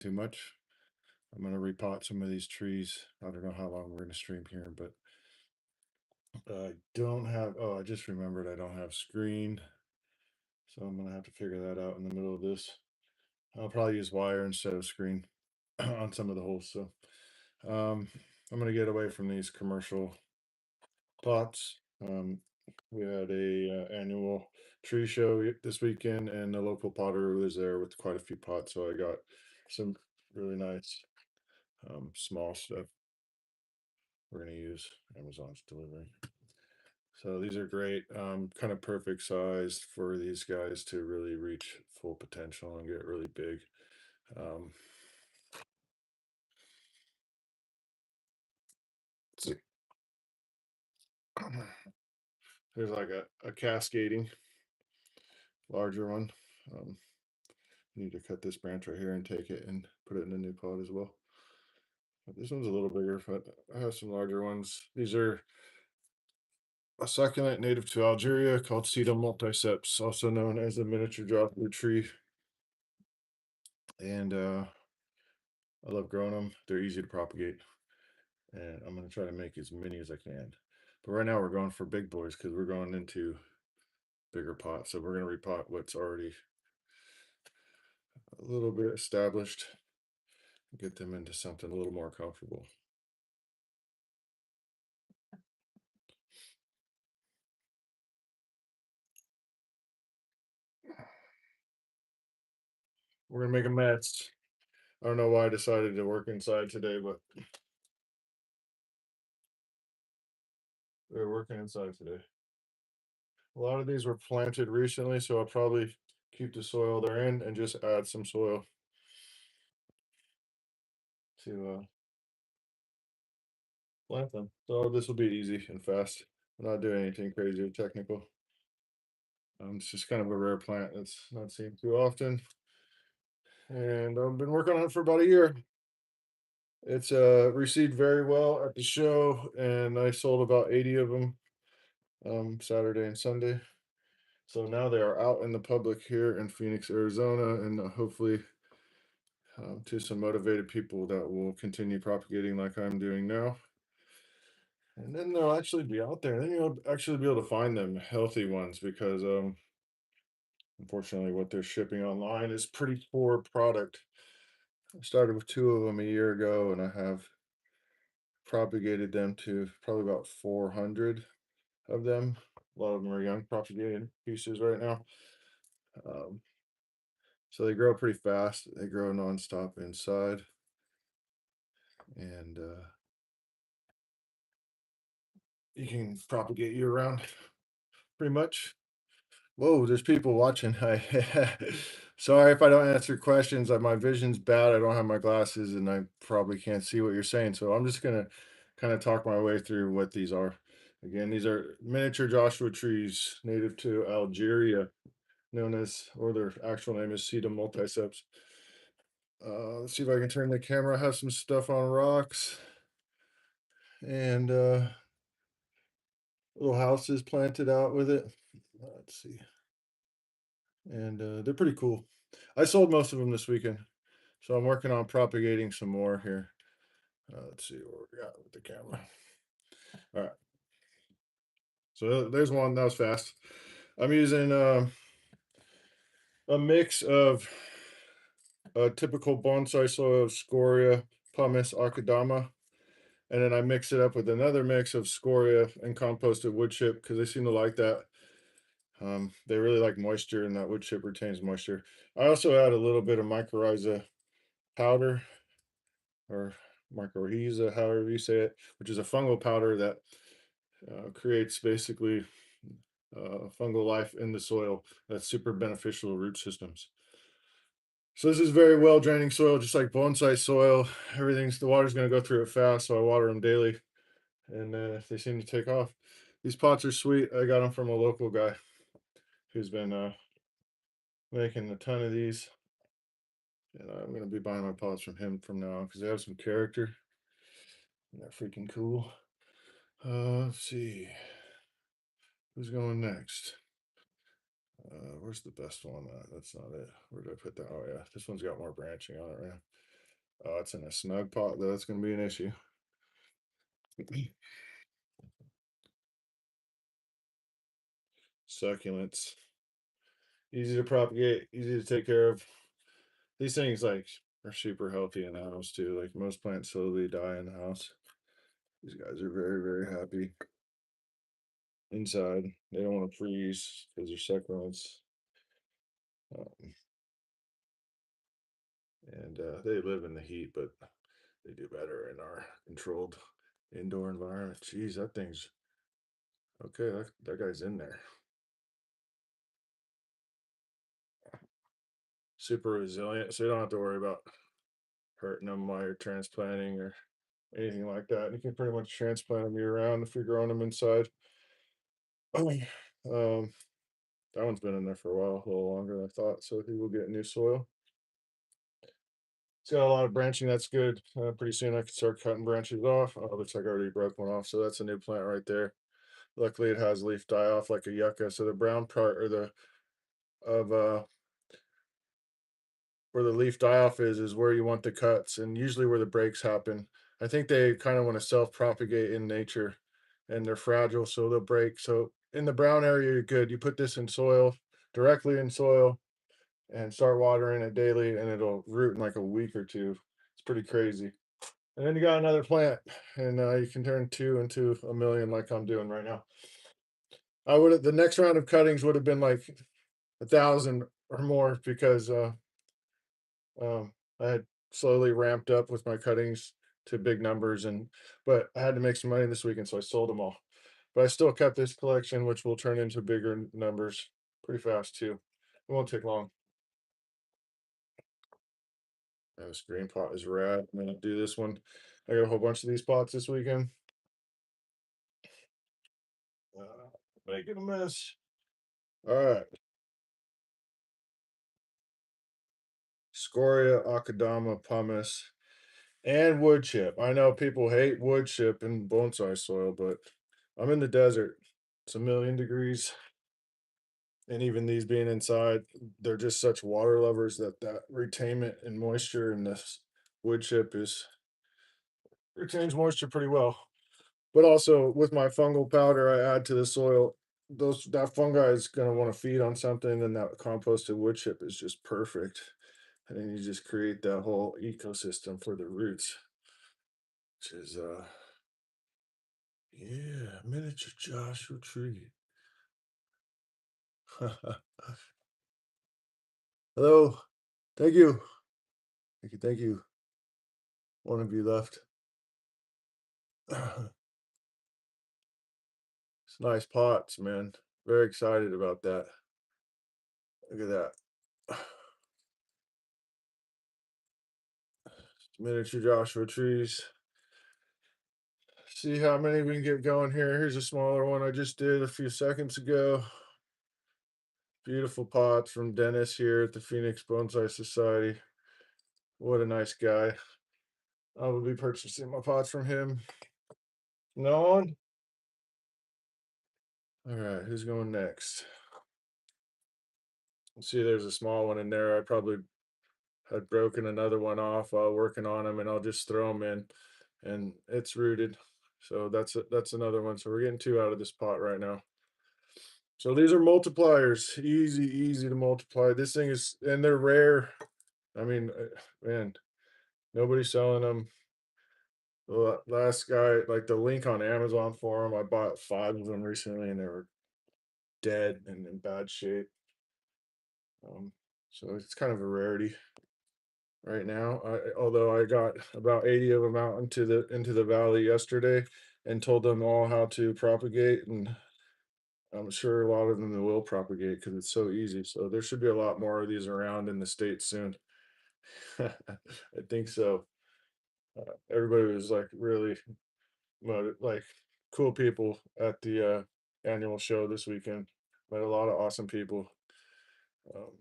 too much. I'm gonna repot some of these trees. I don't know how long we're gonna stream here, but I don't have. Oh, I just remembered I don't have screen, so I'm gonna have to figure that out in the middle of this. I'll probably use wire instead of screen on some of the holes. So um, I'm gonna get away from these commercial pots. We had a annual tree show this weekend, and the local potter was there with quite a few pots. So I got some really nice small stuff. We're gonna use Amazon's delivery. So these are great, kind of perfect size for these guys to really reach full potential and get really big. Um, let's see. There's like a cascading larger one. Um, Need to cut this branch right here and take it and put it in a new pot as well. But this one's a little bigger, but I have some larger ones. These are a succulent native to Algeria called Sedum multiceps, also known as a miniature dropwood tree. And I love growing them. They're easy to propagate, and I'm going to try to make as many as I can. But right now we're going for big boys because we're going into bigger pots. So we're going to repot what's already a little bit established, get them into something a little more comfortable. We're going to make a mess. I don't know why I decided to work inside today, but we're working inside today. A lot of these were planted recently, so I'll probably keep the soil they're in and just add some soil to plant them. So this will be easy and fast. I'm not doing anything crazy or technical. It's just kind of a rare plant that's not seen too often, and I've been working on it for about a year. It's received very well at the show, and I sold about 80 of them Saturday and Sunday. So now they are out in the public here in Phoenix, Arizona, and hopefully to some motivated people that will continue propagating like I'm doing now. And then they'll actually be out there. Then you'll actually be able to find them healthy ones because unfortunately what they're shipping online is pretty poor product. I started with two of them a year ago, and I have propagated them to probably about 400 of them. A lot of them are young propagated pieces right now. Um, so they grow pretty fast. They grow nonstop inside, and you can propagate year round pretty much. Whoa, there's people watching. Hi. Sorry if I don't answer questions. My vision's bad. I don't have my glasses, and I probably can't see what you're saying. So I'm just gonna kind of talk my way through what these are. Again, these are miniature Joshua trees native to Algeria, known as, or their actual name is Sedum multiceps. Let's see if I can turn the camera. I have some stuff on rocks and little houses planted out with it. Let's see. And they're pretty cool. I sold most of them this weekend, so I'm working on propagating some more here. Let's see what we got with the camera. All right, so there's one that was fast. I'm using a mix of a typical bonsai soil of scoria, pumice, akadama, and then I mix it up with another mix of scoria and composted wood chip because they seem to like that. They really like moisture, and that wood chip retains moisture. I also add a little bit of mycorrhiza powder, or mycorrhiza, however you say it, which is a fungal powder that creates basically fungal life in the soil that's super beneficial to root systems. So this is very well draining soil, just like bonsai soil. The water's going to go through it fast, so I water them daily, and they seem to take off. These pots are sweet. I got them from a local guy who's been making a ton of these, and I'm going to be buying my pots from him from now on because they have some character. And they're freaking cool. Let's see. Who's going next? Where's the best one? That's not it. Where did I put that? Oh yeah, this one's got more branching on it, right? Oh, it's in a snug pot though. That's gonna be an issue. Succulents. Easy to propagate, easy to take care of. These things like are super healthy in the house too. Like most plants slowly die in the house. These guys are very, very happy inside. They don't want to freeze because they're succulents. Um, and they live in the heat, but they do better in our controlled indoor environment. Jeez, that thing's okay. That guy's in there. Super resilient, so you don't have to worry about hurting them while you're transplanting or anything like that. You can pretty much transplant them year round if you're growing them inside. um, that one's been in there for a while, a little longer than I thought. So he will get new soil. It's got a lot of branching. That's good. Pretty soon I can start cutting branches off. Oh, looks like I already broke one off. So that's a new plant right there. Luckily, it has leaf die off like a yucca. So the brown part or the of where the leaf die off is where you want the cuts, and usually where the breaks happen. I think they kind of want to self propagate in nature, and they're fragile, so they'll break. So in the brown area, you're good. You put this in soil, directly in soil, and start watering it daily, and it'll root in like a week or two. It's pretty crazy. And then you got another plant, and you can turn two into a million, like I'm doing right now. I would have the next round of cuttings would have been like 1,000 or more because I had slowly ramped up with my cuttings to big numbers, and but I had to make some money this weekend, so I sold them all. But I still kept this collection, which will turn into bigger numbers pretty fast too. It won't take long. Yeah, this green pot is rad. I'm gonna do this one. I got a whole bunch of these pots this weekend. Making a mess. All right. Scoria, Akadama, pumice, and wood chip. I know people hate wood chip in bonsai soil, but I'm in the desert. It's a million degrees. And even these being inside, they're just such water lovers that that retainment and moisture in this wood chip is retains moisture pretty well. But also with my fungal powder I add to the soil, those that fungi is gonna want to feed on something, and that composted wood chip is just perfect. And then you just create that whole ecosystem for the roots, which is yeah, miniature Joshua tree. Hello. Thank you. Thank you. Thank you. One of you left. It's nice pots, man. Very excited about that. Look at that. Miniature Joshua trees. See how many we can get going here. Here's a smaller one I just did a few seconds ago. Beautiful pots from Dennis here at the Phoenix Bonsai Society. What a nice guy. I will be purchasing my pots from him. No one? All right, who's going next? See, there's a small one in there. I probably had broken another one off while working on them, and I'll just throw them in, and it's rooted. So that's another one. So we're getting two out of this pot right now. So these are multipliers, easy, easy to multiply. This thing is, and they're rare. I mean, man, nobody's selling them. The last guy, like the link on Amazon for them, I bought five of them recently, and they were dead and in bad shape. Um, so it's kind of a rarity right now. Although I got about 80 of them out into the valley yesterday, and told them all how to propagate, and I'm sure a lot of them will propagate because it's so easy. So there should be a lot more of these around in the States soon. I think so. Everybody was like really like cool people at the annual show this weekend. Met a lot of awesome people. Um,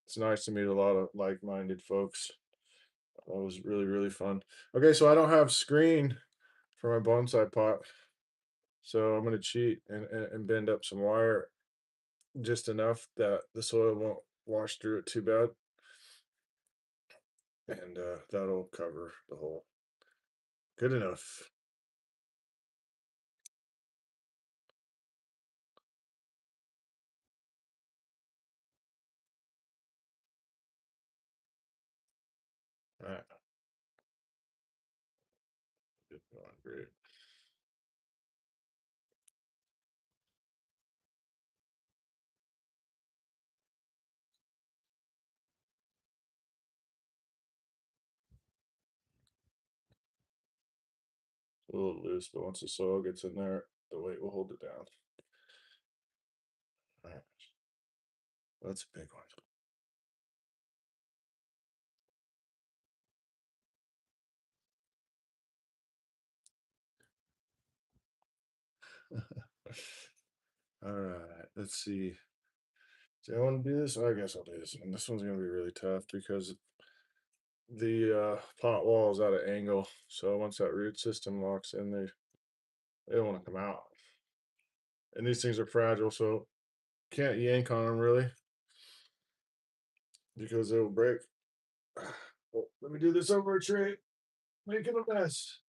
it's nice to meet a lot of like-minded folks. That was really, really fun. Okay, so I don't have screen for my bonsai pot, so I'm gonna cheat and bend up some wire just enough that the soil won't wash through it too bad. and that'll cover the hole. Good enough. All right. Good going, great. A little loose, but once the soil gets in there, the weight will hold it down. All right. That's a big one. All right. Let's see. Do I want to do this? I guess I'll do this one. This one's gonna be really tough because the pot wall is at an angle. So once that root system locks in, they don't want to come out. And these things are fragile, so can't yank on them really because they'll break. Well, let me do this over a tray, making a mess.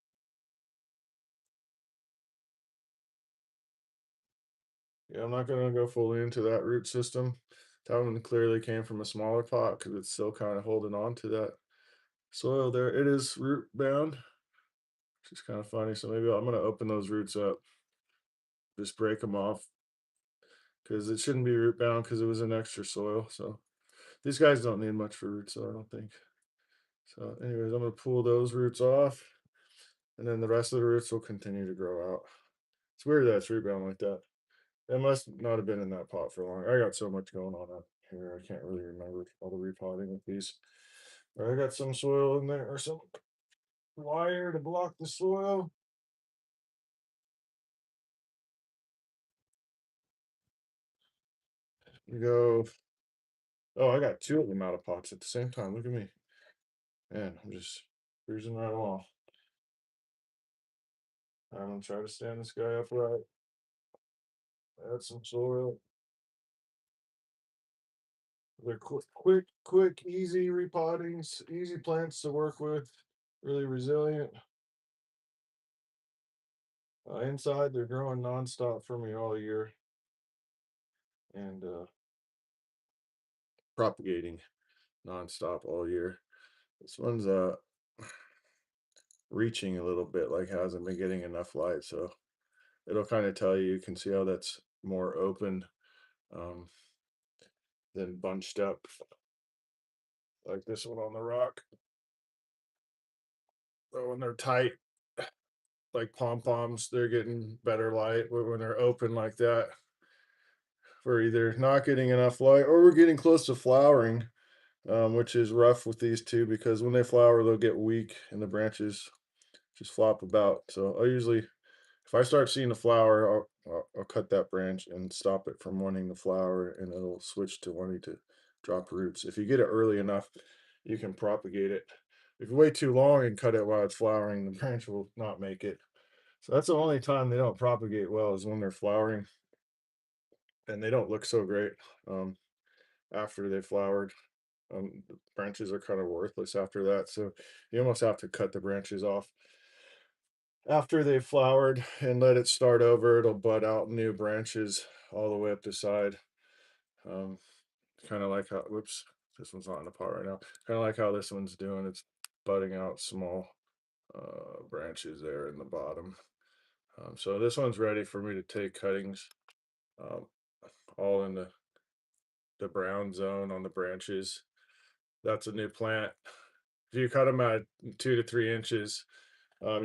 Yeah, I'm not gonna go fully into that root system. That one clearly came from a smaller pot because it's still kind of holding on to that soil there. It is root bound, which is kind of funny. So maybe I'm gonna open those roots up, just break them off because it shouldn't be root bound because it was an extra soil. So these guys don't need much for root soil, I don't think. So, anyways, I'm gonna pull those roots off, and then the rest of the roots will continue to grow out. It's weird that it's root bound like that. It must not have been in that pot for long. I got so much going on up here. I can't really remember all the repotting with these. But I got some soil in there or some wire to block the soil. We go. Oh, I got two of them out of pots at the same time. Look at me. Man, I'm just cruising right along. I'm gonna try to stand this guy upright. Add some soil. They're quick, easy repottings, easy plants to work with, really resilient. Inside, they're growing nonstop for me all year and propagating nonstop all year. This one's reaching a little bit, like hasn't been getting enough light, so it'll kind of tell you. You can see how that's more open um, than bunched up, like this one on the rock. But when they're tight, like pom poms, they're getting better light. But when they're open like that, we're either not getting enough light or we're getting close to flowering, which is rough with these two because when they flower, they'll get weak and the branches just flop about. So I usually, if I start seeing a flower, I'll cut that branch and stop it from wanting to flower, and it'll switch to wanting to drop roots. If you get it early enough, you can propagate it. If you wait too long and cut it while it's flowering, the branch will not make it. So that's the only time they don't propagate well is when they're flowering, and they don't look so great after they flowered. The branches are kind of worthless after that, so you almost have to cut the branches off after they've flowered and let it start over. It'll bud out new branches all the way up the side. Um, kind of like how, whoops, this one's not in the pot right now. Kind of like how this one's doing. It's budding out small branches there in the bottom. So this one's ready for me to take cuttings, um, all in the brown zone on the branches. That's a new plant. If you cut them at 2 to 3 inches, you'll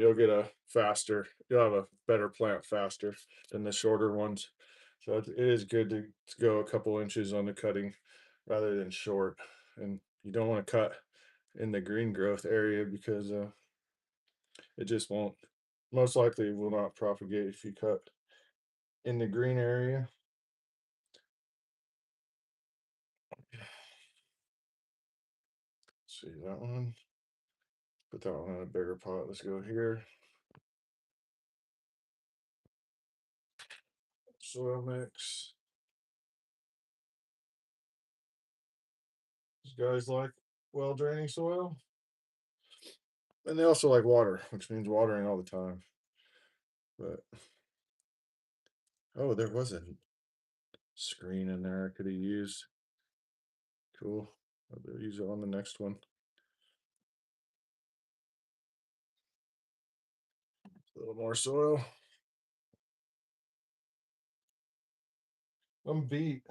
have a better plant faster than the shorter ones. So it is good to go a couple inches on the cutting rather than short. And you don't want to cut in the green growth area because it just won't, most likely will not propagate if you cut in the green area. Let's see that one. Put that one in a bigger pot. Let's go here. Soil mix. These guys like well draining soil. and they also like water, which means watering all the time. But oh, there was a screen in there I could have used. Cool. I'll use it on the next one. A little more soil. I'm beat.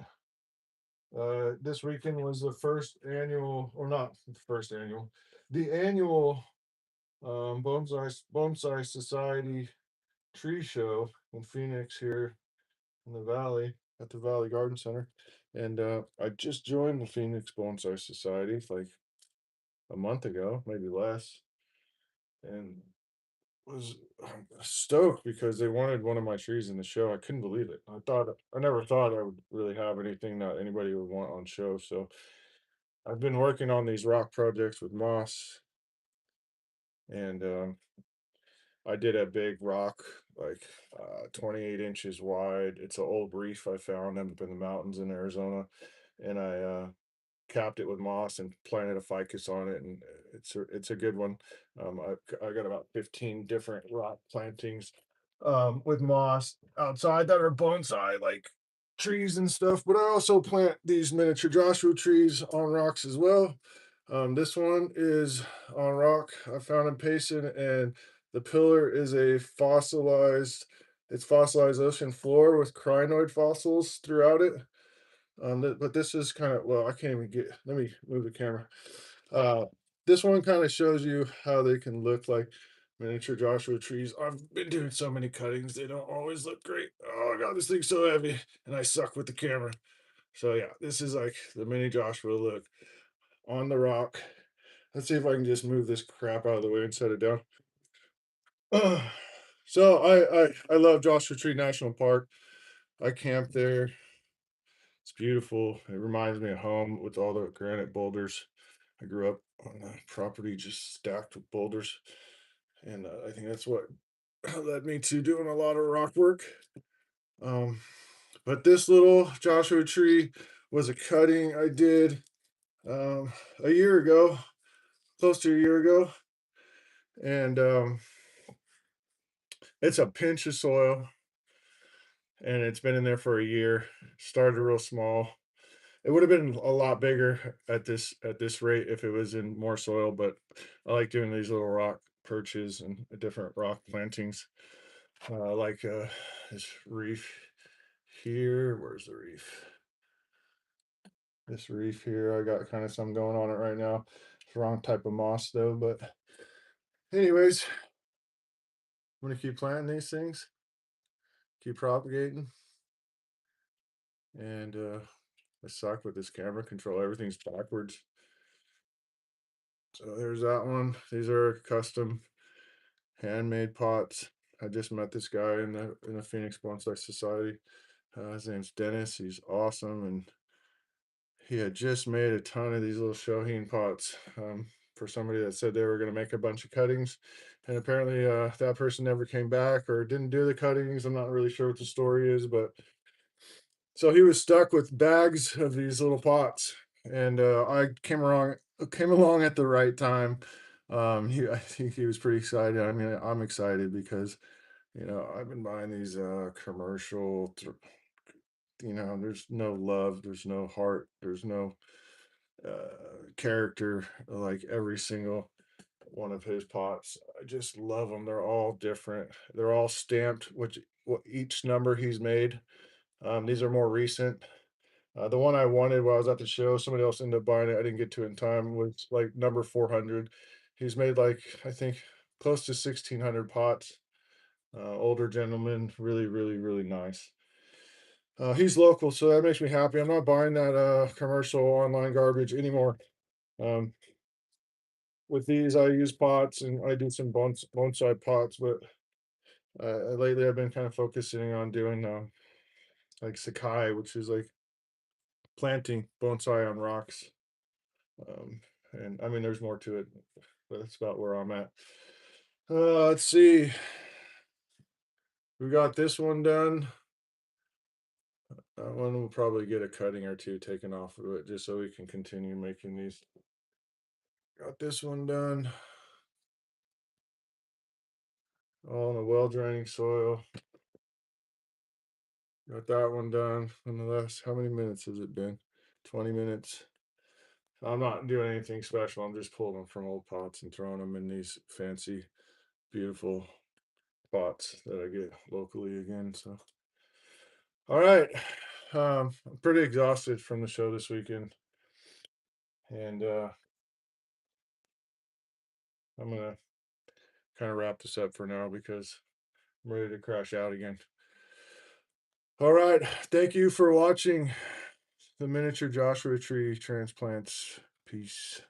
This weekend was the first annual, or not the first annual, the annual Bonsai Society tree show in Phoenix here in the valley at the Valley Garden Center. And I just joined the Phoenix Bonsai Society like a month ago, maybe less, and was stoked because they wanted one of my trees in the show. I couldn't believe it. I never thought I would really have anything that anybody would want on show. So I've been working on these rock projects with moss, and I did a big rock, like 28 inches wide. It's an old reef I found up in the mountains in Arizona, and I capped it with moss and planted a ficus on it, and it's a good one. I got about 15 different rock plantings with moss outside that are bonsai, like trees and stuff. But I also plant these miniature Joshua trees on rocks as well. This one is on rock. I found in Payson, and the pillar is a fossilized. It's fossilized ocean floor with crinoid fossils throughout it. But this is kind of, well, I can't even get. Let me move the camera. Uh, this one kind of shows you how they can look like miniature Joshua trees. I've been doing so many cuttings; they don't always look great. Oh god, this thing's so heavy, and I suck with the camera. So yeah, this is like the mini Joshua look on the rock. Let's see if I can just move this crap out of the way and set it down. So I love Joshua Tree National Park. I camp there. It's beautiful. It reminds me of home with all the granite boulders. I grew up on a property just stacked with boulders, and I think that's what led me to doing a lot of rock work. Um, but this little Joshua tree was a cutting I did a year ago, close to a year ago, and it's a pinch of soil, and it's been in there for a year. Started real small. It would have been a lot bigger at this rate if it was in more soil, but I like doing these little rock perches and different rock plantings. Like this reef here. Where's the reef? This reef here. I got kind of some going on it right now. It's the wrong type of moss though, but anyways, I'm gonna keep planting these things, keep propagating, and I suck with this camera control. Everything's backwards. So there's that one. These are custom handmade pots. I just met this guy in the Phoenix Bonsai Society. His name's Dennis. He's awesome, and he had just made a ton of these little Shohin pots for somebody that said they were going to make a bunch of cuttings, and apparently that person never came back or didn't do the cuttings. I'm not really sure what the story is, but so he was stuck with bags of these little pots, and I came along at the right time. I think he was pretty excited. I mean, I'm excited because I've been buying these commercial. There's no love, there's no heart, there's no character like every single one of his pots. I just love them. They're all different. They're all stamped, which what each number he's made. These are more recent. The one I wanted while I was at the show, somebody else ended up buying it. I didn't get to it in time. Was like number 400. He's made like I think close to 1,600 pots. Older gentleman, really, really, really nice. He's local, so that makes me happy. I'm not buying that commercial online garbage anymore. Um, with these, I use pots and I do some bonsai pots, but lately I've been kind of focusing on doing like Sakai, which is like planting bonsai on rocks. Um, and I mean, there's more to it, but that's about where I'm at. Let's see. We got this one done. That one will probably get a cutting or two taken off of it just so we can continue making these. Got this one done. all in a well draining soil. Got that one done in the last, how many minutes has it been? 20 minutes. I'm not doing anything special. I'm just pulling them from old pots and throwing them in these fancy, beautiful pots that I get locally again. So, all right. I'm pretty exhausted from the show this weekend. And I'm going to kind of wrap this up for now because I'm ready to crash out again. All right. Thank you for watching the miniature Joshua tree transplants. Peace.